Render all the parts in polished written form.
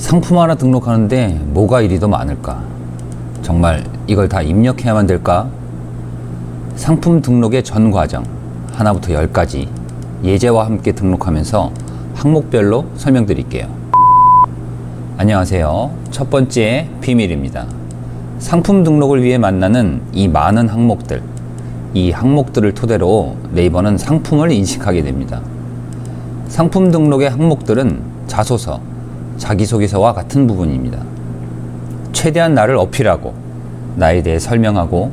상품 하나 등록하는데 뭐가 이리 더 많을까? 정말 이걸 다 입력해야만 될까? 상품 등록의 전 과정 하나부터 10까지 예제와 함께 등록하면서 항목별로 설명드릴게요. 안녕하세요. 첫 번째 비밀입니다. 상품 등록을 위해 만나는 이 많은 항목들, 이 항목들을 토대로 네이버는 상품을 인식하게 됩니다. 상품 등록의 항목들은 자소서, 자기소개서와 같은 부분입니다. 최대한 나를 어필하고 나에 대해 설명하고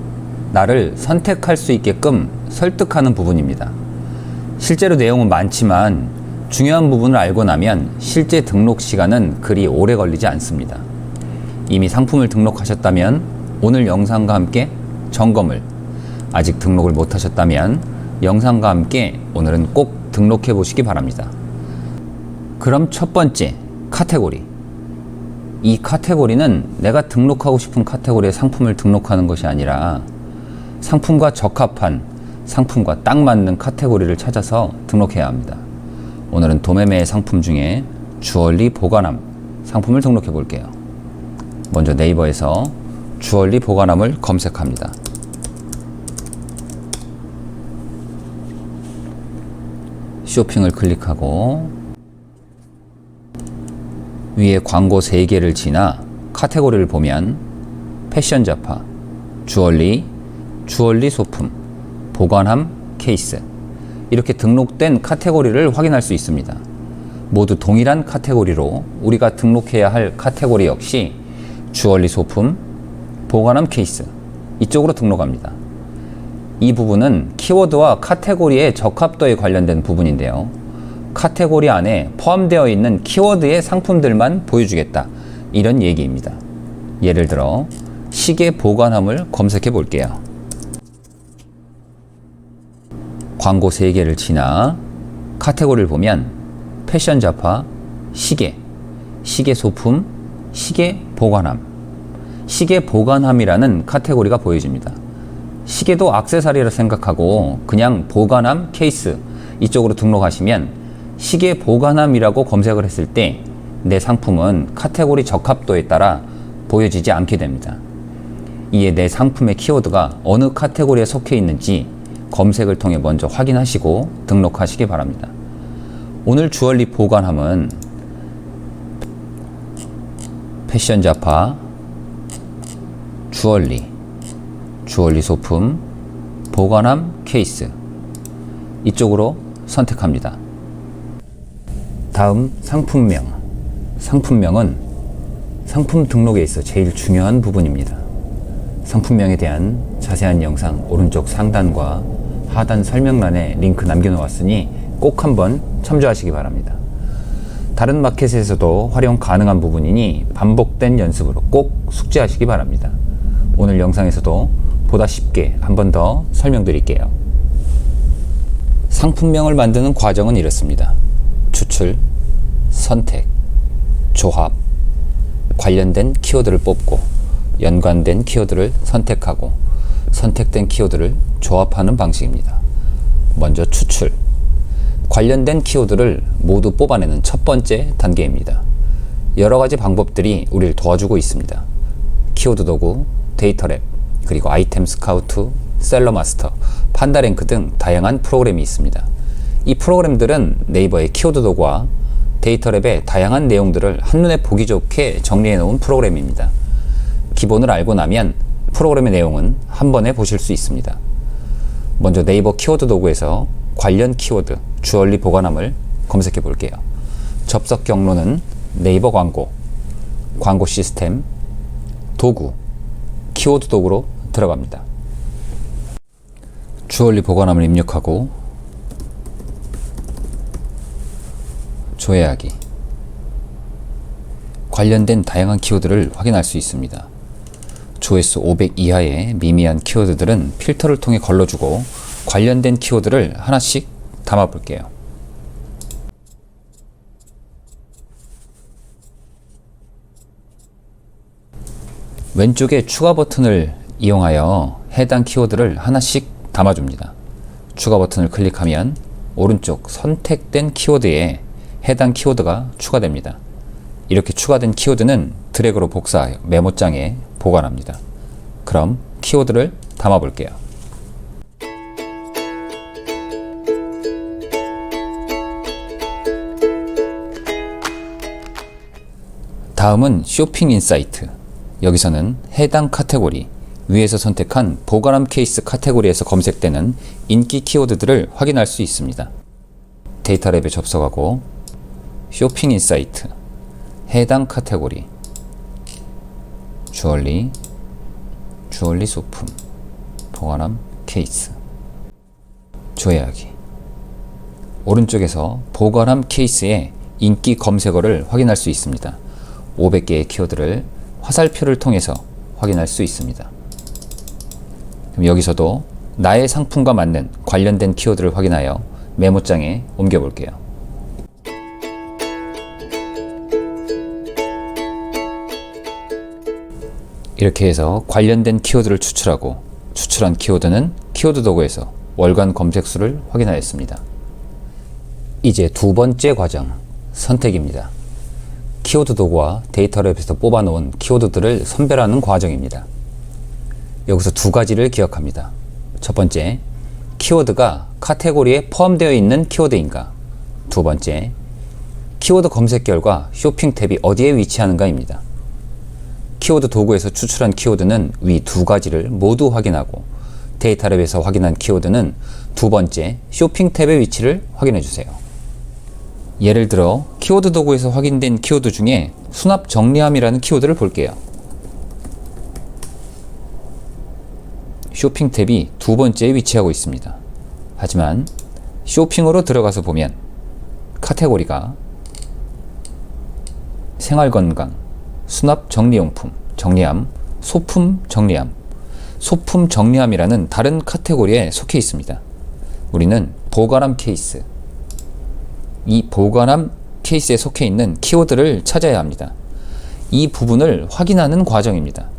나를 선택할 수 있게끔 설득하는 부분입니다. 실제로 내용은 많지만 중요한 부분을 알고 나면 실제 등록 시간은 그리 오래 걸리지 않습니다. 이미 상품을 등록하셨다면 오늘 영상과 함께 점검을, 아직 등록을 못하셨다면 영상과 함께 오늘은 꼭 등록해 보시기 바랍니다. 그럼 첫 번째, 카테고리. 이 카테고리는 내가 등록하고 싶은 카테고리의 상품을 등록하는 것이 아니라 상품과 적합한, 상품과 딱 맞는 카테고리를 찾아서 등록해야 합니다. 오늘은 도매매 상품 중에 주얼리 보관함 상품을 등록해 볼게요. 먼저 네이버에서 주얼리 보관함을 검색합니다. 쇼핑을 클릭하고 위에 광고 3개를 지나 카테고리를 보면 패션 잡화, 주얼리, 주얼리 소품, 보관함, 케이스 이렇게 등록된 카테고리를 확인할 수 있습니다. 모두 동일한 카테고리로 우리가 등록해야 할 카테고리 역시 주얼리 소품, 보관함, 케이스 이쪽으로 등록합니다. 이 부분은 키워드와 카테고리의 적합도에 관련된 부분인데요. 카테고리 안에 포함되어 있는 키워드의 상품들만 보여주겠다, 이런 얘기입니다. 예를 들어 시계 보관함을 검색해 볼게요. 광고 3개를 지나 카테고리를 보면 패션 잡화, 시계, 시계 소품, 시계 보관함, 시계 보관함이라는 카테고리가 보여집니다. 시계도 액세서리라 생각하고 그냥 보관함, 케이스 이쪽으로 등록하시면 시계 보관함이라고 검색을 했을 때 내 상품은 카테고리 적합도에 따라 보여지지 않게 됩니다. 이에 내 상품의 키워드가 어느 카테고리에 속해 있는지 검색을 통해 먼저 확인하시고 등록하시기 바랍니다. 오늘 주얼리 보관함은 패션 잡화, 주얼리, 주얼리 소품, 보관함, 케이스 이쪽으로 선택합니다. 다음 상품명. 상품명은 상품 등록에 있어 제일 중요한 부분입니다. 상품명에 대한 자세한 영상 오른쪽 상단과 하단 설명란에 링크 남겨놓았으니 꼭 한번 참조하시기 바랍니다. 다른 마켓에서도 활용 가능한 부분이니 반복된 연습으로 꼭 숙지하시기 바랍니다. 오늘 영상에서도 보다 쉽게 한 번 더 설명드릴게요. 상품명을 만드는 과정은 이렇습니다. 추출, 선택, 조합, 관련된 키워드를 뽑고 연관된 키워드를 선택하고 선택된 키워드를 조합하는 방식입니다. 먼저 추출, 관련된 키워드를 모두 뽑아내는 첫 번째 단계입니다. 여러 가지 방법들이 우리를 도와주고 있습니다. 키워드 도구, 데이터랩, 그리고 아이템 스카우트, 셀러 마스터, 판다랭크 등 다양한 프로그램이 있습니다. 이 프로그램들은 네이버의 키워드 도구와 데이터랩의 다양한 내용들을 한눈에 보기 좋게 정리해 놓은 프로그램입니다. 기본을 알고 나면 프로그램의 내용은 한 번에 보실 수 있습니다. 먼저 네이버 키워드 도구에서 관련 키워드 주얼리 보관함을 검색해 볼게요. 접속 경로는 네이버 광고, 광고 시스템, 도구, 키워드 도구로 들어갑니다. 주얼리 보관함을 입력하고 조회하기. 관련된 다양한 키워드를 확인할 수 있습니다. 조회수 500 이하의 미미한 키워드들은 필터를 통해 걸러주고 관련된 키워드를 하나씩 담아 볼게요. 왼쪽에 추가 버튼을 이용하여 해당 키워드를 하나씩 담아줍니다. 추가 버튼을 클릭하면 오른쪽 선택된 키워드에 해당 키워드가 추가됩니다. 이렇게 추가된 키워드는 드래그로 복사하여 메모장에 보관합니다. 그럼 키워드를 담아 볼게요. 다음은 쇼핑 인사이트. 여기서는 해당 카테고리, 위에서 선택한 보관함 케이스 카테고리에서 검색되는 인기 키워드들을 확인할 수 있습니다. 데이터 랩에 접속하고 쇼핑 인사이트, 해당 카테고리, 주얼리 소품, 보관함 케이스, 조회하기. 오른쪽에서 보관함 케이스의 인기 검색어를 확인할 수 있습니다. 500개의 키워드를 화살표를 통해서 확인할 수 있습니다. 그럼 여기서도 나의 상품과 맞는 관련된 키워드를 확인하여 메모장에 옮겨 볼게요. 이렇게 해서 관련된 키워드를 추출하고 추출한 키워드는 키워드 도구에서 월간 검색수를 확인하였습니다. 이제 두 번째 과정, 선택입니다. 키워드 도구와 데이터 랩에서 뽑아놓은 키워드들을 선별하는 과정입니다. 여기서 두 가지를 기억합니다. 첫 번째, 키워드가 카테고리에 포함되어 있는 키워드인가. 두 번째, 키워드 검색 결과 쇼핑 탭이 어디에 위치하는가입니다. 키워드 도구에서 추출한 키워드는 위 두 가지를 모두 확인하고 데이터 랩에서 확인한 키워드는 두 번째 쇼핑 탭의 위치를 확인해 주세요. 예를 들어 키워드 도구에서 확인된 키워드 중에 수납 정리함이라는 키워드를 볼게요. 쇼핑 탭이 두 번째에 위치하고 있습니다. 하지만 쇼핑으로 들어가서 보면 카테고리가 생활건강, 수납 정리용품, 정리함, 소품 정리함, 소품 정리함이라는 다른 카테고리에 속해 있습니다. 우리는 보관함 케이스, 이 보관함 케이스에 속해 있는 키워드를 찾아야 합니다. 이 부분을 확인하는 과정입니다.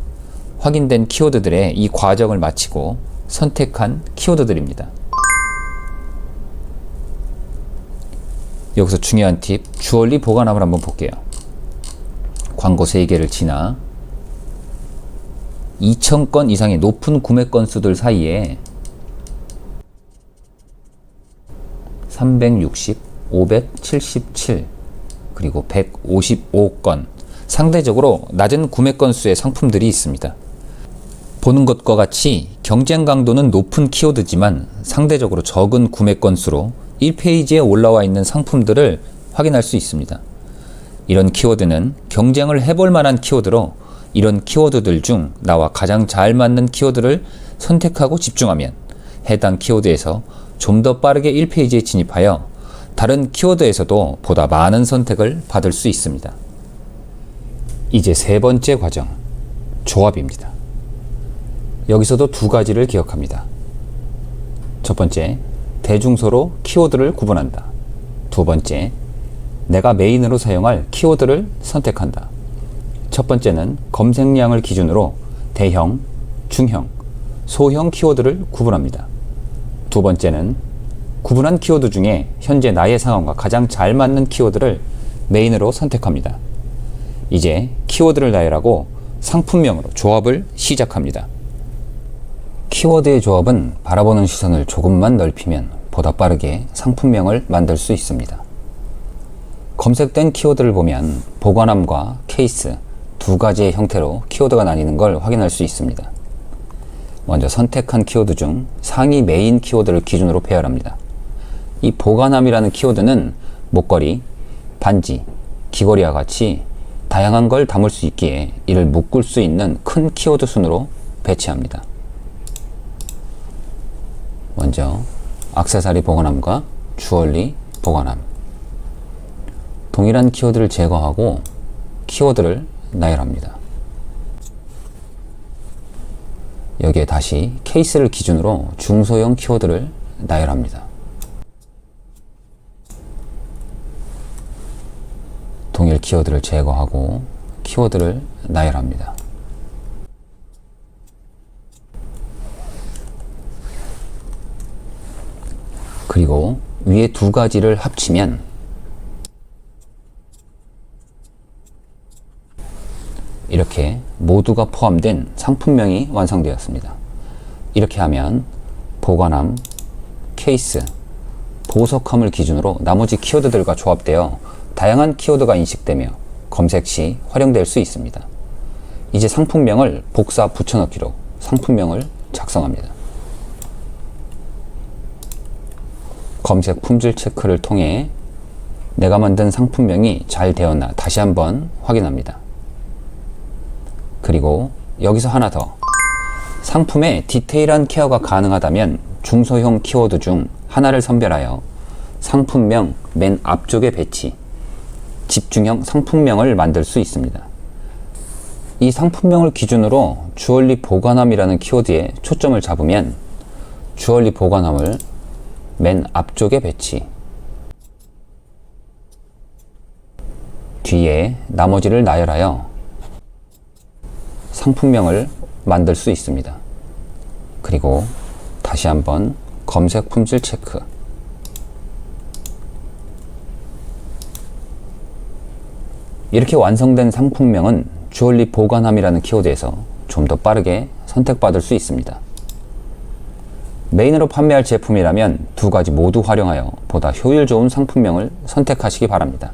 확인된 키워드들의 이 과정을 마치고 선택한 키워드들입니다. 여기서 중요한 팁, 주얼리 보관함을 한번 볼게요. 광고 3개를 지나 2,000건 이상의 높은 구매 건수들 사이에 360, 577, 그리고 155건 상대적으로 낮은 구매 건수의 상품들이 있습니다. 보는 것과 같이 경쟁 강도는 높은 키워드지만 상대적으로 적은 구매 건수로 1페이지에 올라와 있는 상품들을 확인할 수 있습니다. 이런 키워드는 경쟁을 해볼 만한 키워드로 이런 키워드들 중 나와 가장 잘 맞는 키워드를 선택하고 집중하면 해당 키워드에서 좀 더 빠르게 1페이지에 진입하여 다른 키워드에서도 보다 많은 선택을 받을 수 있습니다. 이제 세 번째 과정, 조합입니다. 여기서도 두 가지를 기억합니다. 첫 번째, 대중소로 키워드를 구분한다. 두 번째, 내가 메인으로 사용할 키워드를 선택한다. 첫 번째는 검색량을 기준으로 대형, 중형, 소형 키워드를 구분합니다. 두 번째는 구분한 키워드 중에 현재 나의 상황과 가장 잘 맞는 키워드를 메인으로 선택합니다. 이제 키워드를 나열하고 상품명으로 조합을 시작합니다. 키워드의 조합은 바라보는 시선을 조금만 넓히면 보다 빠르게 상품명을 만들 수 있습니다. 검색된 키워드를 보면 보관함과 케이스 두 가지의 형태로 키워드가 나뉘는 걸 확인할 수 있습니다. 먼저 선택한 키워드 중 상위 메인 키워드를 기준으로 배열합니다. 이 보관함이라는 키워드는 목걸이, 반지, 귀걸이와 같이 다양한 걸 담을 수 있기에 이를 묶을 수 있는 큰 키워드 순으로 배치합니다. 먼저 액세서리 보관함과 주얼리 보관함, 동일한 키워드를 제거하고 키워드를 나열합니다. 여기에 다시 케이스를 기준으로 중소형 키워드를 나열합니다. 동일 키워드를 제거하고 키워드를 나열합니다. 그리고 위에 두 가지를 합치면 이렇게 모두가 포함된 상품명이 완성되었습니다. 이렇게 하면 보관함, 케이스, 보석함을 기준으로 나머지 키워드들과 조합되어 다양한 키워드가 인식되며 검색 시 활용될 수 있습니다. 이제 상품명을 복사 붙여넣기로 상품명을 작성합니다. 검색 품질 체크를 통해 내가 만든 상품명이 잘 되었나 다시 한번 확인합니다. 그리고 여기서 하나 더. 상품에 디테일한 케어가 가능하다면 중소형 키워드 중 하나를 선별하여 상품명 맨 앞쪽에 배치, 집중형 상품명을 만들 수 있습니다. 이 상품명을 기준으로 주얼리 보관함이라는 키워드에 초점을 잡으면 주얼리 보관함을 맨 앞쪽에 배치, 뒤에 나머지를 나열하여 상품명을 만들 수 있습니다. 그리고 다시 한번 검색 품질 체크. 이렇게 완성된 상품명은 주얼리 보관함이라는 키워드에서 좀 더 빠르게 선택받을 수 있습니다. 메인으로 판매할 제품이라면 두 가지 모두 활용하여 보다 효율 좋은 상품명을 선택하시기 바랍니다.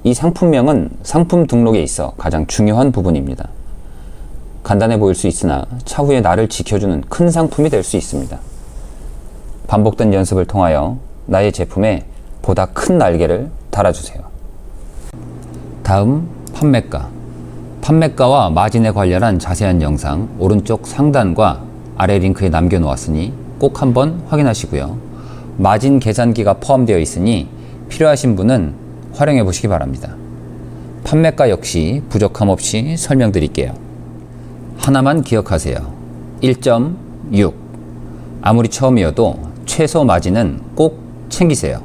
이 상품명은 상품 등록에 있어 가장 중요한 부분입니다. 간단해 보일 수 있으나 차후에 나를 지켜주는 큰 상품이 될 수 있습니다. 반복된 연습을 통하여 나의 제품에 보다 큰 날개를 달아주세요. 다음 판매가. 판매가와 마진에 관련한 자세한 영상 오른쪽 상단과 아래 링크에 남겨놓았으니 꼭 한번 확인하시고요. 마진 계산기가 포함되어 있으니 필요하신 분은 활용해 보시기 바랍니다. 판매가 역시 부족함 없이 설명드릴게요. 하나만 기억하세요. 1.6. 아무리 처음이어도 최소 마진은 꼭 챙기세요.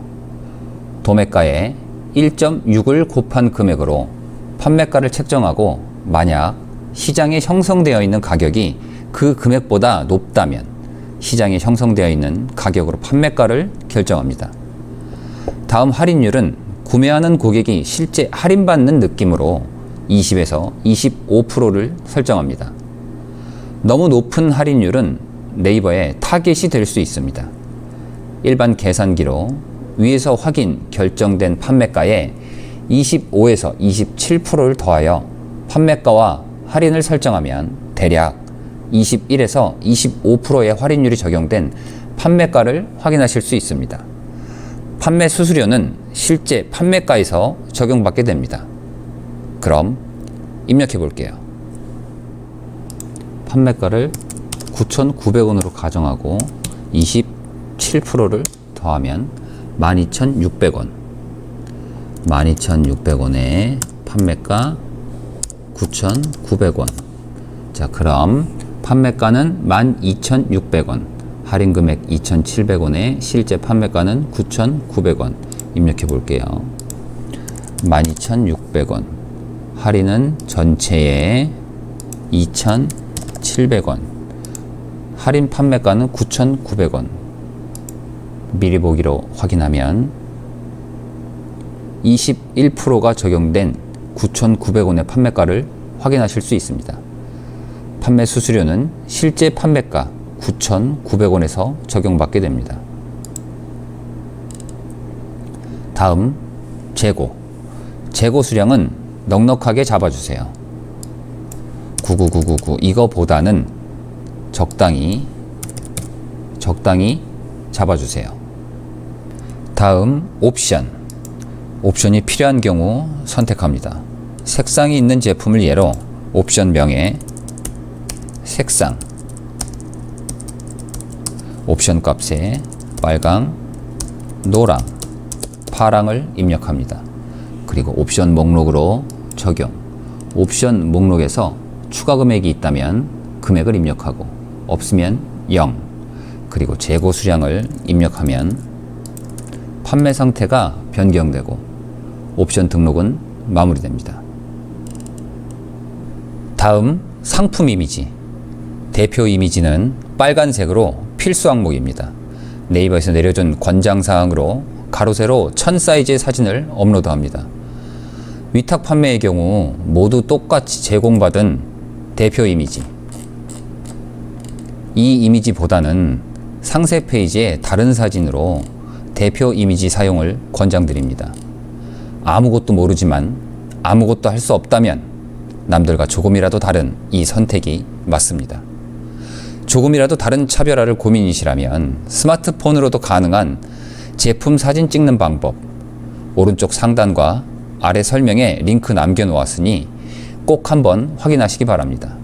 도매가에 1.6을 곱한 금액으로 판매가를 책정하고 만약 시장에 형성되어 있는 가격이 그 금액보다 높다면 시장에 형성되어 있는 가격으로 판매가를 결정합니다. 다음 할인율은 구매하는 고객이 실제 할인받는 느낌으로 20에서 25%를 설정합니다. 너무 높은 할인율은 네이버에 타겟이 될 수 있습니다. 일반 계산기로 위에서 확인 결정된 판매가에 25에서 27%를 더하여 판매가와 할인을 설정하면 대략 21에서 25%의 할인율이 적용된 판매가를 확인하실 수 있습니다. 판매 수수료는 실제 판매가에서 적용받게 됩니다. 그럼 입력해 볼게요. 판매가를 9,900원으로 가정하고 27%를 더하면 12,600원. 12,600원에 판매가 9,900원. 자, 그럼 판매가는 12,600원. 할인 금액 2,700원에 실제 판매가는 9,900원. 입력해 볼게요. 12,600원. 할인은 전체에 2,700원. 할인 판매가는 9,900원. 미리 보기로 확인하면 21%가 적용된 9,900원의 판매가를 확인하실 수 있습니다. 판매 수수료는 실제 판매가 9,900원에서 적용받게 됩니다. 다음 재고. 재고 수량은 넉넉하게 잡아주세요. 99999 이거보다는 적당히 잡아주세요. 다음 옵션. 옵션이 필요한 경우 선택합니다. 색상이 있는 제품을 예로 옵션명에 색상, 옵션 값에 빨강, 노랑, 파랑을 입력합니다. 그리고 옵션 목록으로 적용. 옵션 목록에서 추가 금액이 있다면 금액을 입력하고 없으면 0. 그리고 재고 수량을 입력하면 판매 상태가 변경되고 옵션 등록은 마무리됩니다. 다음 상품 이미지. 대표 이미지는 빨간색으로 필수 항목입니다. 네이버에서 내려준 권장사항으로 가로 세로 1000 사이즈의 사진을 업로드합니다. 위탁 판매의 경우 모두 똑같이 제공받은 대표 이미지, 이 이미지보다는 상세 페이지의 다른 사진으로 대표 이미지 사용을 권장드립니다. 아무것도 모르지만 아무것도 할 수 없다면 남들과 조금이라도 다른 이 선택이 맞습니다. 조금이라도 다른 차별화를 고민이시라면 스마트폰으로도 가능한 제품 사진 찍는 방법, 오른쪽 상단과 아래 설명에 링크 남겨놓았으니 꼭 한번 확인하시기 바랍니다.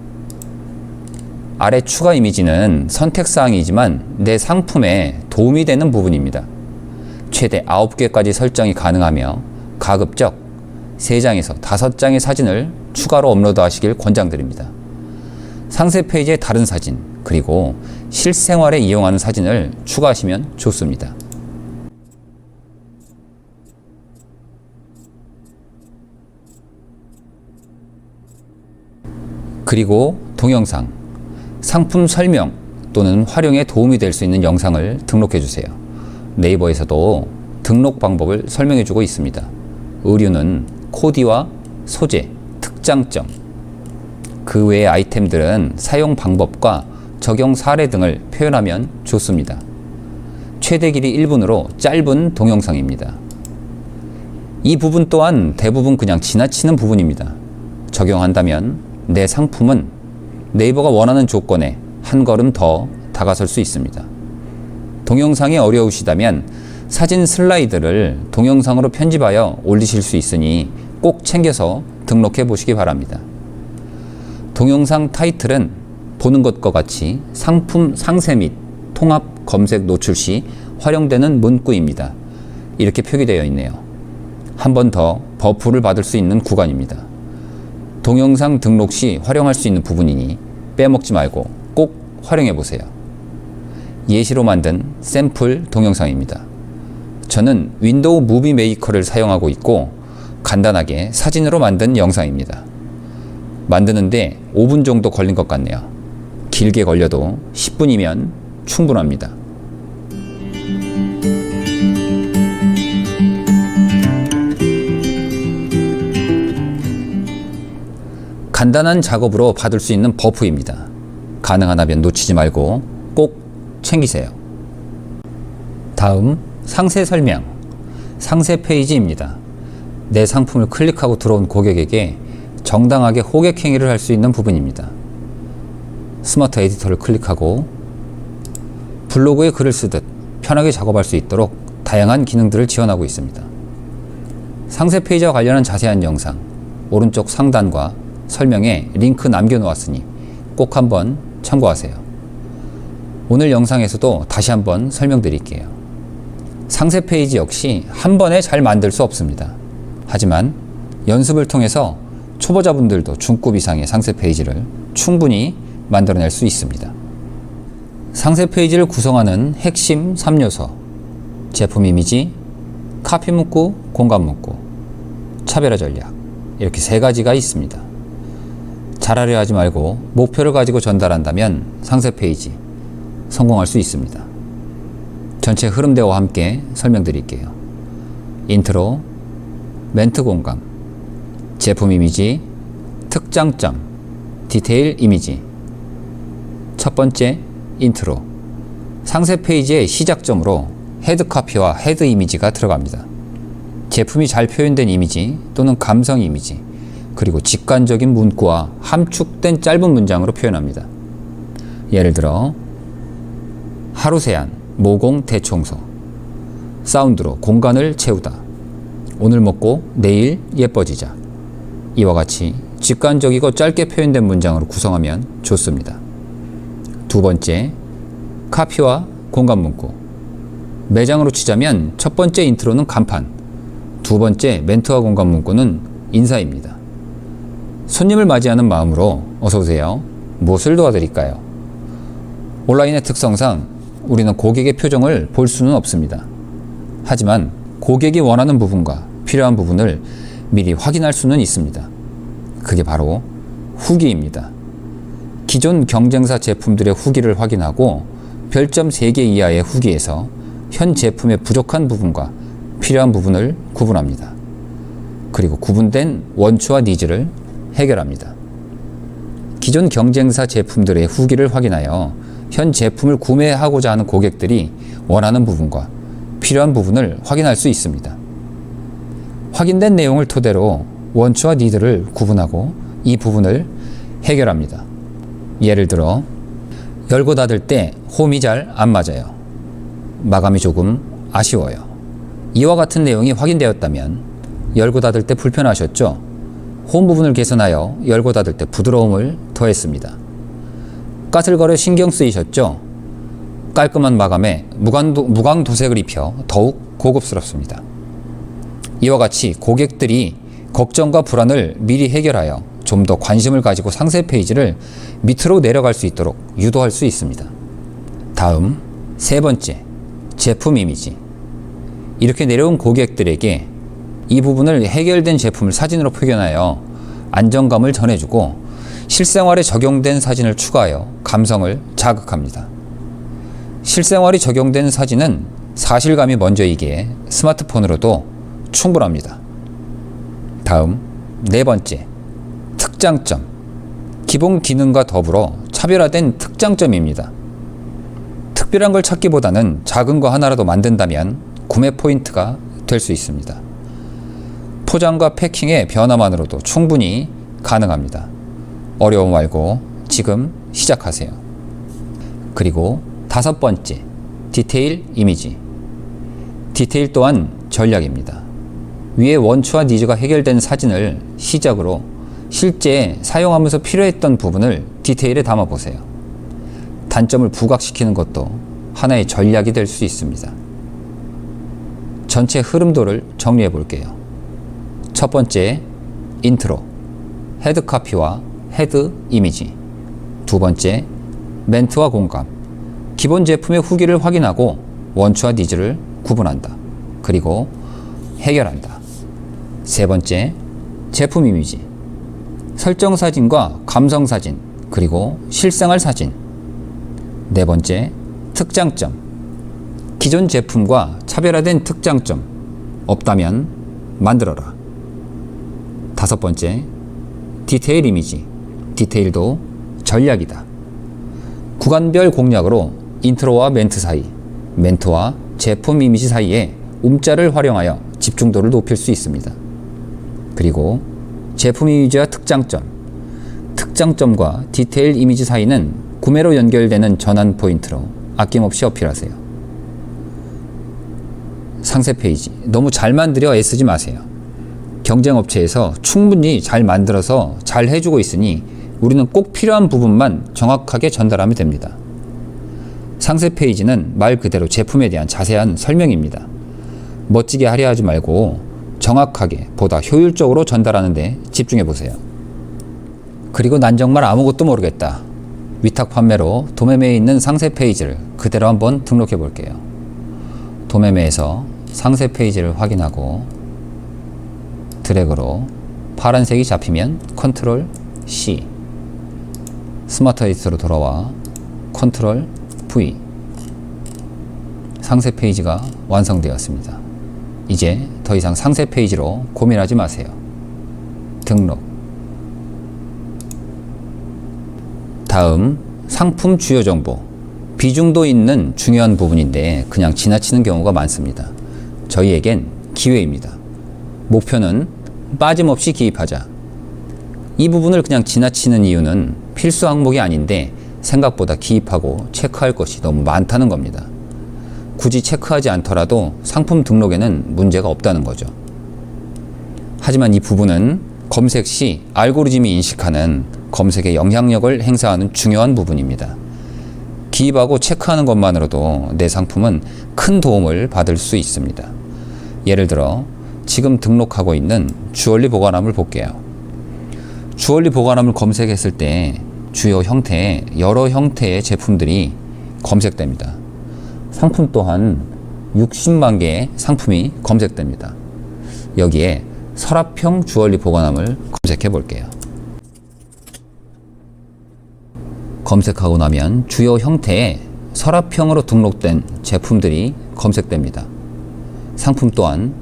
아래 추가 이미지는 선택사항이지만 내 상품에 도움이 되는 부분입니다. 최대 9개까지 설정이 가능하며 가급적 3장에서 5장의 사진을 추가로 업로드 하시길 권장드립니다. 상세 페이지에 다른 사진, 그리고 실생활에 이용하는 사진을 추가하시면 좋습니다. 그리고 동영상, 상품 설명 또는 활용에 도움이 될 수 있는 영상을 등록해 주세요. 네이버에서도 등록 방법을 설명해 주고 있습니다. 의류는 코디와 소재, 특장점, 그 외의 아이템들은 사용 방법과 적용 사례 등을 표현하면 좋습니다. 최대 길이 1분으로 짧은 동영상입니다. 이 부분 또한 대부분 그냥 지나치는 부분입니다. 적용한다면 내 상품은 네이버가 원하는 조건에 한 걸음 더 다가설 수 있습니다. 동영상이 어려우시다면 사진 슬라이드를 동영상으로 편집하여 올리실 수 있으니 꼭 챙겨서 등록해 보시기 바랍니다. 동영상 타이틀은 보는 것과 같이 상품 상세 및 통합 검색 노출 시 활용되는 문구입니다. 이렇게 표기되어 있네요. 한 번 더 버프를 받을 수 있는 구간입니다. 동영상 등록 시 활용할 수 있는 부분이니 빼먹지 말고 꼭 활용해 보세요. 예시로 만든 샘플 동영상입니다. 저는 윈도우 무비 메이커를 사용하고 있고 간단하게 사진으로 만든 영상입니다. 만드는데 5분 정도 걸린 것 같네요. 길게 걸려도 10분이면 충분합니다. 간단한 작업으로 받을 수 있는 버프입니다. 가능하다면 놓치지 말고 꼭 챙기세요. 다음 상세 설명, 상세 페이지입니다. 내 상품을 클릭하고 들어온 고객에게 정당하게 호객 행위를 할 수 있는 부분입니다. 스마트 에디터를 클릭하고 블로그에 글을 쓰듯 편하게 작업할 수 있도록 다양한 기능들을 지원하고 있습니다. 상세 페이지와 관련한 자세한 영상, 오른쪽 상단과 설명에 링크 남겨놓았으니 꼭 한번 참고하세요. 오늘 영상에서도 다시 한번 설명드릴게요. 상세 페이지 역시 한 번에 잘 만들 수 없습니다. 하지만 연습을 통해서 초보자분들도 중급 이상의 상세 페이지를 충분히 만들어낼 수 있습니다. 상세 페이지를 구성하는 핵심 3요소, 제품 이미지, 카피 문구, 공간 문구, 차별화 전략, 이렇게 3가지가 있습니다. 잘하려 하지 말고 목표를 가지고 전달한다면 상세 페이지 성공할 수 있습니다. 전체 흐름대와 함께 설명드릴게요. 인트로, 멘트 공감, 제품 이미지, 특장점, 디테일 이미지. 첫 번째, 인트로. 상세 페이지의 시작점으로 헤드 카피와 헤드 이미지가 들어갑니다. 제품이 잘 표현된 이미지 또는 감성 이미지, 그리고 직관적인 문구와 함축된 짧은 문장으로 표현합니다. 예를 들어 하루 세안, 모공 대청소, 사운드로 공간을 채우다, 오늘 먹고 내일 예뻐지자. 이와 같이 직관적이고 짧게 표현된 문장으로 구성하면 좋습니다. 두 번째, 카피와 공간 문구. 매장으로 치자면 첫 번째 인트로는 간판, 두 번째 멘트와 공간 문구는 인사입니다. 손님을 맞이하는 마음으로 어서오세요. 무엇을 도와드릴까요? 온라인의 특성상 우리는 고객의 표정을 볼 수는 없습니다. 하지만 고객이 원하는 부분과 필요한 부분을 미리 확인할 수는 있습니다. 그게 바로 후기입니다. 기존 경쟁사 제품들의 후기를 확인하고 별점 3개 이하의 후기에서 현 제품의 부족한 부분과 필요한 부분을 구분합니다. 그리고 구분된 원추와 니즈를 해결합니다. 기존 경쟁사 제품들의 후기를 확인하여 현 제품을 구매하고자 하는 고객들이 원하는 부분과 필요한 부분을 확인할 수 있습니다. 확인된 내용을 토대로 원추와 니드를 구분하고 이 부분을 해결합니다. 예를 들어 열고 닫을 때 홈이 잘 안 맞아요. 마감이 조금 아쉬워요. 이와 같은 내용이 확인되었다면 열고 닫을 때 불편하셨죠? 홈 부분을 개선하여 열고 닫을 때 부드러움을 더했습니다. 까슬거려 신경 쓰이셨죠? 깔끔한 마감에 무광 도색을 입혀 더욱 고급스럽습니다. 이와 같이 고객들이 걱정과 불안을 미리 해결하여 좀 더 관심을 가지고 상세 페이지를 밑으로 내려갈 수 있도록 유도할 수 있습니다. 다음 세 번째, 제품 이미지. 이렇게 내려온 고객들에게 이 부분을 해결된 제품을 사진으로 표현하여 안정감을 전해주고 실생활에 적용된 사진을 추가하여 감성을 자극합니다. 실생활이 적용된 사진은 사실감이 먼저이기에 스마트폰으로도 충분합니다. 다음 네 번째, 특장점. 기본 기능과 더불어 차별화된 특장점입니다. 특별한 걸 찾기보다는 작은 거 하나라도 만든다면 구매 포인트가 될 수 있습니다. 포장과 패킹의 변화만으로도 충분히 가능합니다. 어려움 말고 지금 시작하세요. 그리고 다섯 번째, 디테일 이미지. 디테일 또한 전략입니다. 위에 원추와 니즈가 해결된 사진을 시작으로 실제 사용하면서 필요했던 부분을 디테일에 담아보세요. 단점을 부각시키는 것도 하나의 전략이 될 수 있습니다. 전체 흐름도를 정리해 볼게요. 첫 번째, 인트로, 헤드 카피와 헤드 이미지. 두 번째, 멘트와 공감. 기본 제품의 후기를 확인하고 원추와 니즈를 구분한다. 그리고 해결한다. 세 번째, 제품 이미지. 설정 사진과 감성 사진, 그리고 실생활 사진. 네 번째, 특장점. 기존 제품과 차별화된 특장점. 없다면 만들어라. 다섯 번째, 디테일 이미지. 디테일도 전략이다. 구간별 공략으로 인트로와 멘트 사이, 멘트와 제품 이미지 사이에 움자를 활용하여 집중도를 높일 수 있습니다. 그리고 제품 이미지와 특장점, 특장점과 디테일 이미지 사이는 구매로 연결되는 전환 포인트로 아낌없이 어필하세요. 상세 페이지 너무 잘 만들어 애쓰지 마세요. 경쟁 업체에서 충분히 잘 만들어서 잘 해주고 있으니 우리는 꼭 필요한 부분만 정확하게 전달하면 됩니다. 상세 페이지는 말 그대로 제품에 대한 자세한 설명입니다. 멋지게 하려 하지 말고 정확하게 보다 효율적으로 전달하는 데 집중해 보세요. 그리고 난 정말 아무것도 모르겠다. 위탁 판매로 도매매에 있는 상세 페이지를 그대로 한번 등록해 볼게요. 도매매에서 상세 페이지를 확인하고 드래그로 파란색이 잡히면 컨트롤 C, 스마트 에디터로 돌아와 컨트롤 V. 상세 페이지가 완성되었습니다. 이제 더 이상 상세 페이지로 고민하지 마세요. 등록. 다음, 상품 주요 정보. 비중도 있는 중요한 부분인데 그냥 지나치는 경우가 많습니다. 저희에겐 기회입니다. 목표는 빠짐없이 기입하자. 이 부분을 그냥 지나치는 이유는 필수 항목이 아닌데 생각보다 기입하고 체크할 것이 너무 많다는 겁니다. 굳이 체크하지 않더라도 상품 등록에는 문제가 없다는 거죠. 하지만 이 부분은 검색 시 알고리즘이 인식하는 검색의 영향력을 행사하는 중요한 부분입니다. 기입하고 체크하는 것만으로도 내 상품은 큰 도움을 받을 수 있습니다. 예를 들어 지금 등록하고 있는 주얼리 보관함을 볼게요. 주얼리 보관함을 검색했을 때 주요 형태의 여러 형태의 제품들이 검색됩니다. 상품 또한 60만 개의 상품이 검색됩니다. 여기에 서랍형 주얼리 보관함을 검색해 볼게요. 검색하고 나면 주요 형태의 서랍형으로 등록된 제품들이 검색됩니다. 상품 또한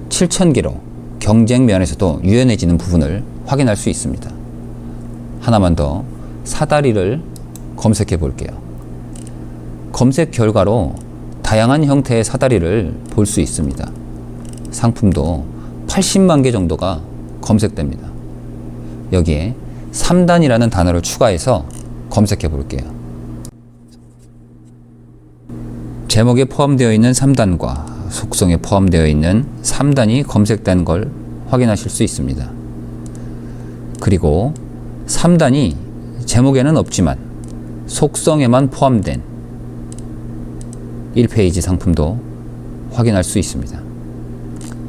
7,000개로 경쟁 면에서도 유연해지는 부분을 확인할 수 있습니다. 하나만 더 사다리를 검색해 볼게요. 검색 결과로 다양한 형태의 사다리를 볼 수 있습니다. 상품도 80만 개 정도가 검색됩니다. 여기에 3단이라는 단어를 추가해서 검색해 볼게요. 제목에 포함되어 있는 3단과 속성에 포함되어 있는 3단이 검색된 걸 확인하실 수 있습니다. 그리고 3단이 제목에는 없지만 속성에만 포함된 1페이지 상품도 확인할 수 있습니다.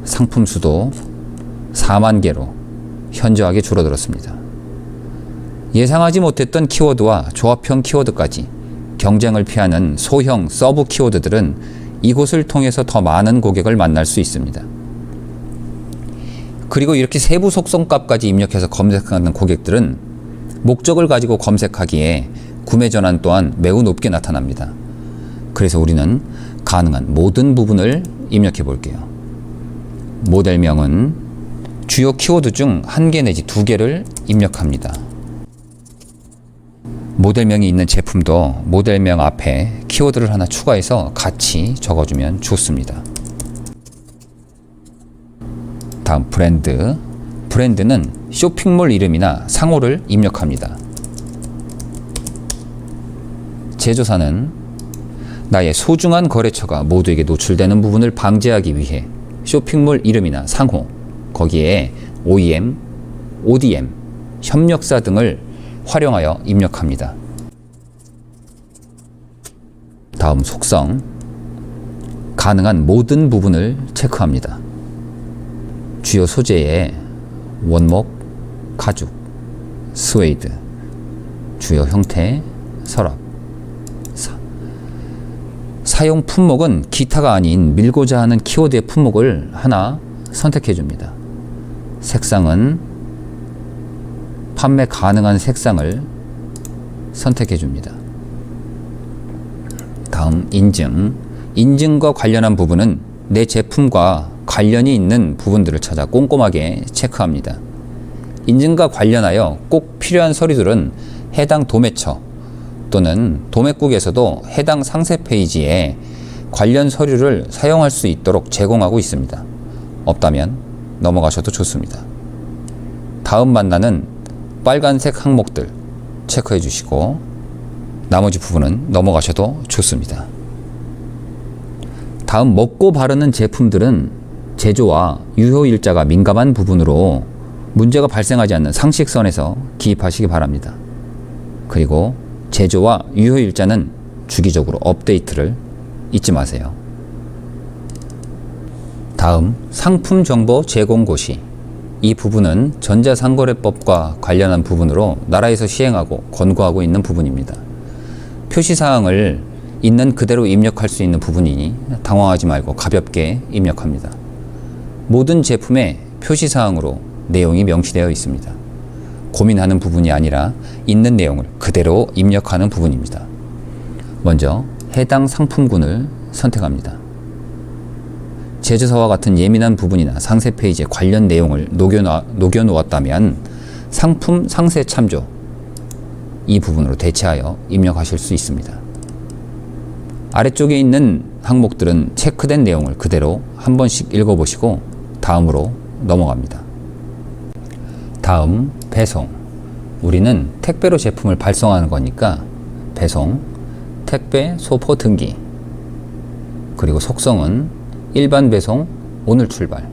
상품 수도 4만 개로 현저하게 줄어들었습니다. 예상하지 못했던 키워드와 조합형 키워드까지 경쟁을 피하는 소형 서브 키워드들은 이곳을 통해서 더 많은 고객을 만날 수 있습니다. 그리고 이렇게 세부 속성 값까지 입력해서 검색하는 고객들은 목적을 가지고 검색하기에 구매 전환 또한 매우 높게 나타납니다. 그래서 우리는 가능한 모든 부분을 입력해 볼게요. 모델명은 주요 키워드 중 1개 내지 2개를 입력합니다. 모델명이 있는 제품도 모델명 앞에 키워드를 하나 추가해서 같이 적어주면 좋습니다. 다음 브랜드. 브랜드는 쇼핑몰 이름이나 상호를 입력합니다. 제조사는 나의 소중한 거래처가 모두에게 노출되는 부분을 방지하기 위해 쇼핑몰 이름이나 상호, 거기에 OEM, ODM, 협력사 등을 활용하여 입력합니다. 다음 속성. 가능한 모든 부분을 체크합니다. 주요 소재의 원목, 가죽, 스웨이드, 주요 형태, 서랍. 사용 품목은 기타가 아닌 밀고자 하는 키워드의 품목을 하나 선택해 줍니다. 색상은 판매 가능한 색상을 선택해 줍니다. 다음 인증. 인증과 관련한 부분은 내 제품과 관련이 있는 부분들을 찾아 꼼꼼하게 체크합니다. 인증과 관련하여 꼭 필요한 서류들은 해당 도매처 또는 도매국에서도 해당 상세 페이지에 관련 서류를 사용할 수 있도록 제공하고 있습니다. 없다면 넘어가셔도 좋습니다. 다음 만나는 빨간색 항목들 체크해 주시고 나머지 부분은 넘어가셔도 좋습니다. 다음 먹고 바르는 제품들은 제조와 유효일자가 민감한 부분으로 문제가 발생하지 않는 상식선에서 기입하시기 바랍니다. 그리고 제조와 유효일자는 주기적으로 업데이트를 잊지 마세요. 다음 상품 정보 제공 고시. 이 부분은 전자상거래법과 관련한 부분으로 나라에서 시행하고 권고하고 있는 부분입니다. 표시사항을 있는 그대로 입력할 수 있는 부분이니 당황하지 말고 가볍게 입력합니다. 모든 제품의 표시사항으로 내용이 명시되어 있습니다. 고민하는 부분이 아니라 있는 내용을 그대로 입력하는 부분입니다. 먼저 해당 상품군을 선택합니다. 제조사와 같은 예민한 부분이나 상세 페이지에 관련 내용을 녹여놓았다면 상품 상세 참조 이 부분으로 대체하여 입력하실 수 있습니다. 아래쪽에 있는 항목들은 체크된 내용을 그대로 한 번씩 읽어보시고 다음으로 넘어갑니다. 다음 배송. 우리는 택배로 제품을 발송하는 거니까 배송, 택배 소포 등기, 그리고 속성은 일반 배송, 오늘 출발.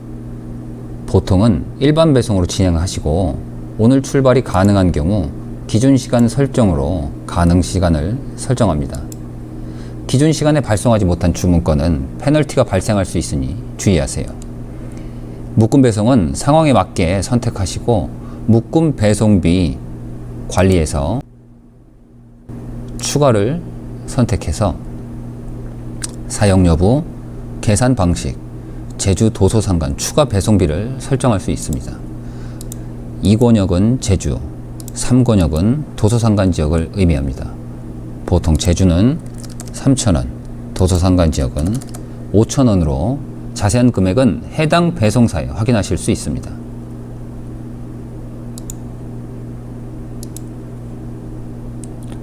보통은 일반 배송으로 진행하시고 오늘 출발이 가능한 경우 기준 시간 설정으로 가능 시간을 설정합니다. 기준 시간에 발송하지 못한 주문건은 페널티가 발생할 수 있으니 주의하세요. 묶음 배송은 상황에 맞게 선택하시고 묶음 배송비 관리에서 추가를 선택해서 사용 여부, 계산 방식, 제주 도서 상관 추가 배송비를 설정할 수 있습니다. 2권역은 제주, 3권역은 도서 상관 지역을 의미합니다. 보통 제주는 3,000원, 도서 상관 지역은 5,000원으로 자세한 금액은 해당 배송사에 확인하실 수 있습니다.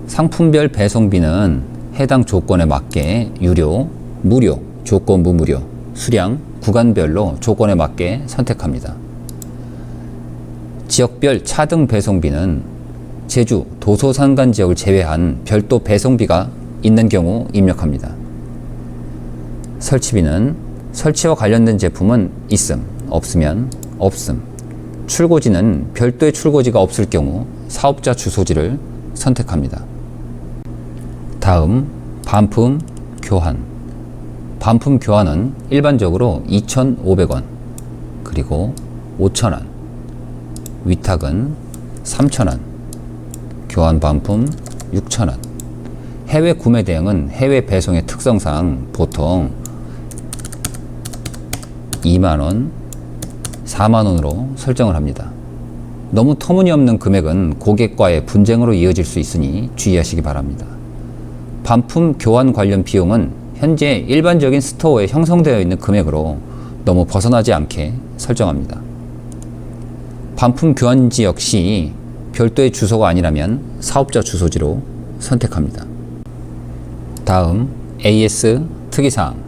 상품별 배송비는 해당 조건에 맞게 유료, 무료, 조건부 무료, 수량, 구간별로 조건에 맞게 선택합니다. 지역별 차등 배송비는 제주, 도소산간 지역을 제외한 별도 배송비가 있는 경우 입력합니다. 설치비는 설치와 관련된 제품은 있음, 없으면 없음. 출고지는 별도의 출고지가 없을 경우 사업자 주소지를 선택합니다. 다음, 반품 교환. 반품 교환은 일반적으로 2,500원, 그리고 5,000원, 위탁은 3,000원, 교환 반품 6,000원. 해외 구매 대행은 해외 배송의 특성상 보통 2만원, 4만원으로 설정을 합니다. 너무 터무니없는 금액은 고객과의 분쟁으로 이어질 수 있으니 주의하시기 바랍니다. 반품 교환 관련 비용은 현재 일반적인 스토어에 형성되어 있는 금액으로 너무 벗어나지 않게 설정합니다. 반품 교환지 역시 별도의 주소가 아니라면 사업자 주소지로 선택합니다. 다음, AS 특이사항.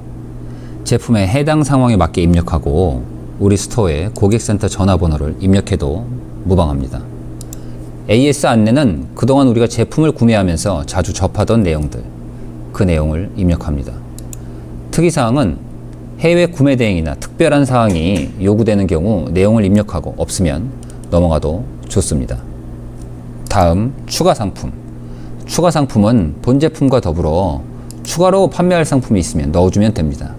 제품의 해당 상황에 맞게 입력하고 우리 스토어에 고객센터 전화번호를 입력해도 무방합니다. AS 안내는 그동안 우리가 제품을 구매하면서 자주 접하던 내용들, 그 내용을 입력합니다. 특이사항은 해외 구매 대행이나 특별한 사항이 요구되는 경우 내용을 입력하고 없으면 넘어가도 좋습니다. 다음, 추가 상품. 추가 상품은 본 제품과 더불어 추가로 판매할 상품이 있으면 넣어주면 됩니다.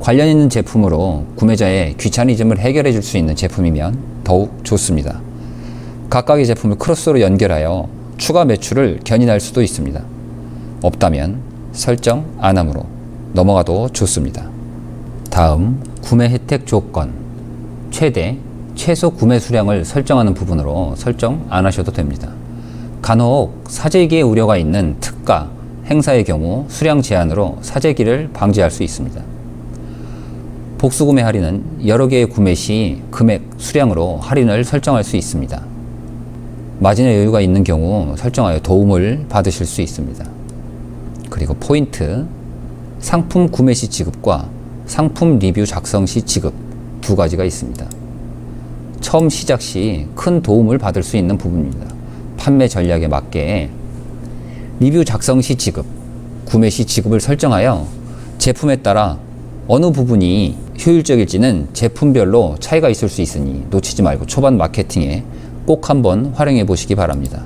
관련 있는 제품으로 구매자의 귀차니즘을 해결해 줄 수 있는 제품이면 더욱 좋습니다. 각각의 제품을 크로스로 연결하여 추가 매출을 견인할 수도 있습니다. 없다면 설정 안 함으로 넘어가도 좋습니다. 다음, 구매 혜택 조건. 최소 구매 수량을 설정하는 부분으로 설정 안 하셔도 됩니다. 간혹 사재기의 우려가 있는 특가, 행사의 경우 수량 제한으로 사재기를 방지할 수 있습니다. 복수구매 할인은 여러 개의 구매 시 금액, 수량으로 할인을 설정할 수 있습니다. 마진의 여유가 있는 경우 설정하여 도움을 받으실 수 있습니다. 그리고 포인트, 상품 구매 시 지급과 상품 리뷰 작성 시 지급 두 가지가 있습니다. 처음 시작 시 큰 도움을 받을 수 있는 부분입니다. 판매 전략에 맞게 리뷰 작성 시 지급, 구매 시 지급을 설정하여 제품에 따라 어느 부분이 효율적일지는 제품별로 차이가 있을 수 있으니 놓치지 말고 초반 마케팅에 꼭 한번 활용해 보시기 바랍니다.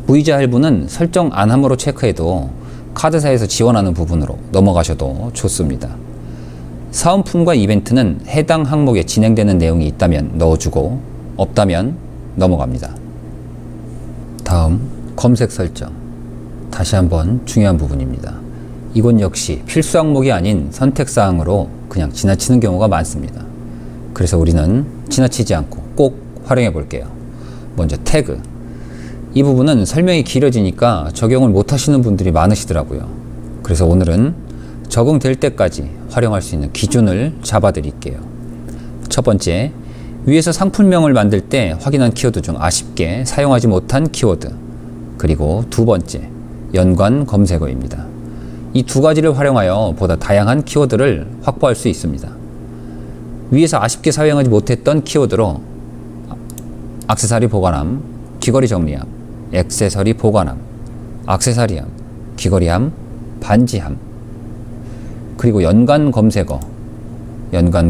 무이자 할부는 설정 안 함으로 체크해도 카드사에서 지원하는 부분으로 넘어가셔도 좋습니다. 사은품과 이벤트는 해당 항목에 진행되는 내용이 있다면 넣어주고 없다면 넘어갑니다. 다음, 검색 설정. 다시 한번 중요한 부분입니다. 이건 역시 필수 항목이 아닌 선택사항으로 그냥 지나치는 경우가 많습니다. 그래서 우리는 지나치지 않고 꼭 활용해 볼게요. 먼저 태그. 이 부분은 설명이 길어지니까 적용을 못 하시는 분들이 많으시더라고요. 그래서 오늘은 적용될 때까지 활용할 수 있는 기준을 잡아 드릴게요. 첫 번째, 위에서 상품명을 만들 때 확인한 키워드 중 아쉽게 사용하지 못한 키워드. 그리고 두 번째, 연관 검색어입니다. 이 두 가지를 활용하여 보다 다양한 키워드를 확보할 수 있습니다. 위에서 아쉽게 사용하지 못했던 키워드로 액세서리 보관함, 귀걸이 정리함, 액세서리 보관함, 액세서리함, 귀걸이함, 반지함, 그리고 연관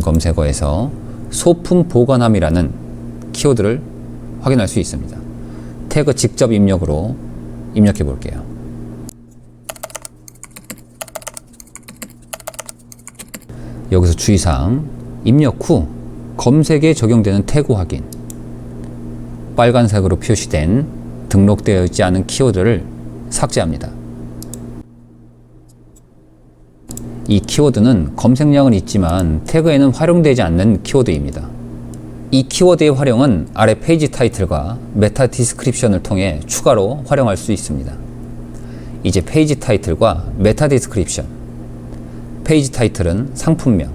검색어에서 소품 보관함이라는 키워드를 확인할 수 있습니다. 태그 직접 입력으로 입력해 볼게요. 여기서 주의사항, 입력 후 검색에 적용되는 태그 확인. 빨간색으로 표시된 등록되어 있지 않은 키워드를 삭제합니다. 이 키워드는 검색량은 있지만 태그에는 활용되지 않는 키워드입니다. 이 키워드의 활용은 아래 페이지 타이틀과 메타 디스크립션을 통해 추가로 활용할 수 있습니다. 이제 페이지 타이틀과 메타 디스크립션. 페이지 타이틀은 상품명,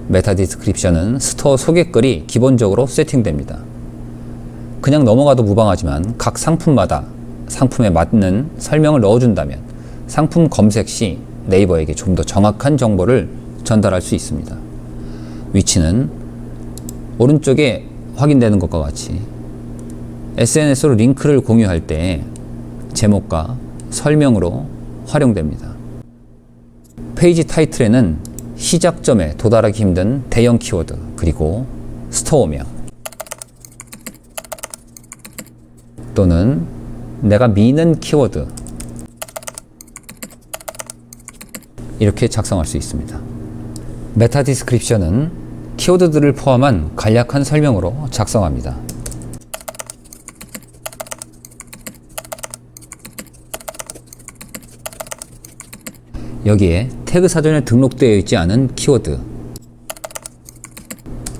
메타 디스크립션은 스토어 소개글이 기본적으로 세팅됩니다. 그냥 넘어가도 무방하지만 각 상품마다 상품에 맞는 설명을 넣어준다면 상품 검색 시 네이버에게 좀 더 정확한 정보를 전달할 수 있습니다. 위치는 오른쪽에 확인되는 것과 같이 SNS로 링크를 공유할 때 제목과 설명으로 활용됩니다. 페이지 타이틀에는 시작점에 도달하기 힘든 대형 키워드, 그리고 스토어명 또는 내가 미는 키워드, 이렇게 작성할 수 있습니다. 메타 디스크립션은 키워드들을 포함한 간략한 설명으로 작성합니다. 여기에 태그 사전에 등록되어 있지 않은 키워드,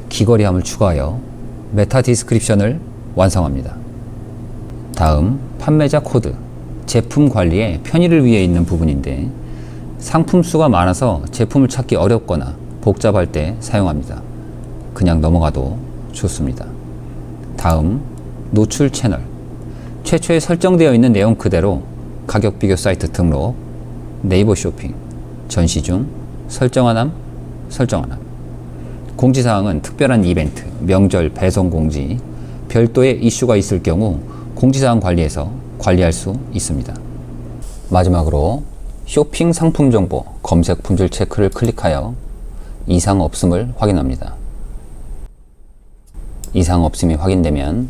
귀거리함을 추가하여 메타 디스크립션을 완성합니다. 다음, 판매자 코드, 제품 관리의 편의를 위해 있는 부분인데 상품 수가 많아서 제품을 찾기 어렵거나 복잡할 때 사용합니다. 그냥 넘어가도 좋습니다. 다음, 노출 채널, 최초에 설정되어 있는 내용 그대로 가격 비교 사이트 등록, 네이버 쇼핑, 전시 중, 설정 안함, 설정 안함. 공지사항은 특별한 이벤트, 명절 배송 공지, 별도의 이슈가 있을 경우 공지사항 관리에서 관리할 수 있습니다. 마지막으로 쇼핑 상품 정보 검색 품질 체크를 클릭하여 이상 없음을 확인합니다. 이상 없음이 확인되면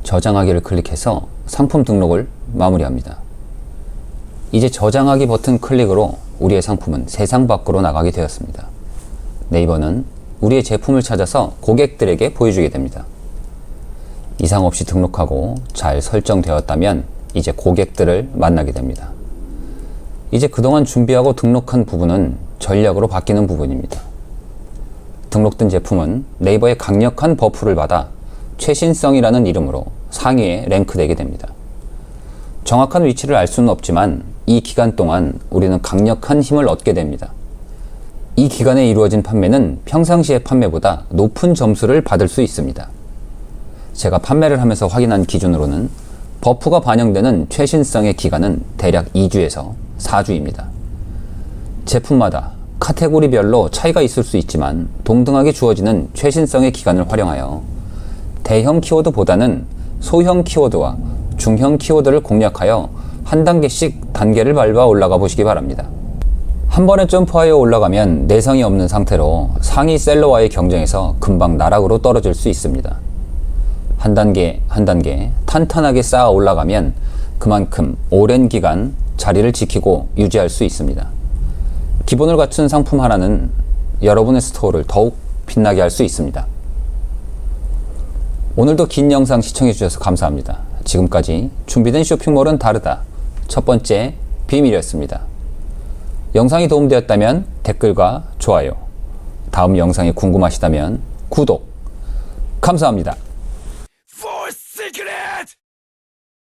저장하기를 클릭해서 상품 등록을 마무리합니다. 이제 저장하기 버튼 클릭으로 우리의 상품은 세상 밖으로 나가게 되었습니다. 네이버는 우리의 제품을 찾아서 고객들에게 보여주게 됩니다. 이상 없이 등록하고 잘 설정되었다면 이제 고객들을 만나게 됩니다. 이제 그동안 준비하고 등록한 부분은 전략으로 바뀌는 부분입니다. 등록된 제품은 네이버의 강력한 버프를 받아 최신성이라는 이름으로 상위에 랭크되게 됩니다. 정확한 위치를 알 수는 없지만 이 기간 동안 우리는 강력한 힘을 얻게 됩니다. 이 기간에 이루어진 판매는 평상시의 판매보다 높은 점수를 받을 수 있습니다. 제가 판매를 하면서 확인한 기준으로는 버프가 반영되는 최신성의 기간은 대략 2주에서 4주입니다. 제품마다 카테고리별로 차이가 있을 수 있지만 동등하게 주어지는 최신성의 기간을 활용하여 대형 키워드보다는 소형 키워드와 중형 키워드를 공략하여 한 단계씩 단계를 밟아 올라가 보시기 바랍니다. 한 번에 점프하여 올라가면 내성이 없는 상태로 상위 셀러와의 경쟁에서 금방 나락으로 떨어질 수 있습니다. 한 단계 한 단계 탄탄하게 쌓아 올라가면 그만큼 오랜 기간 자리를 지키고 유지할 수 있습니다. 기본을 갖춘 상품 하나는 여러분의 스토어를 더욱 빛나게 할 수 있습니다. 오늘도 긴 영상 시청해 주셔서 감사합니다. 지금까지 준비된 쇼핑몰은 다르다. 첫 번째, 비밀이었습니다. 영상이 도움되었다면 댓글과 좋아요, 다음 영상이 궁금하시다면 구독, 감사합니다.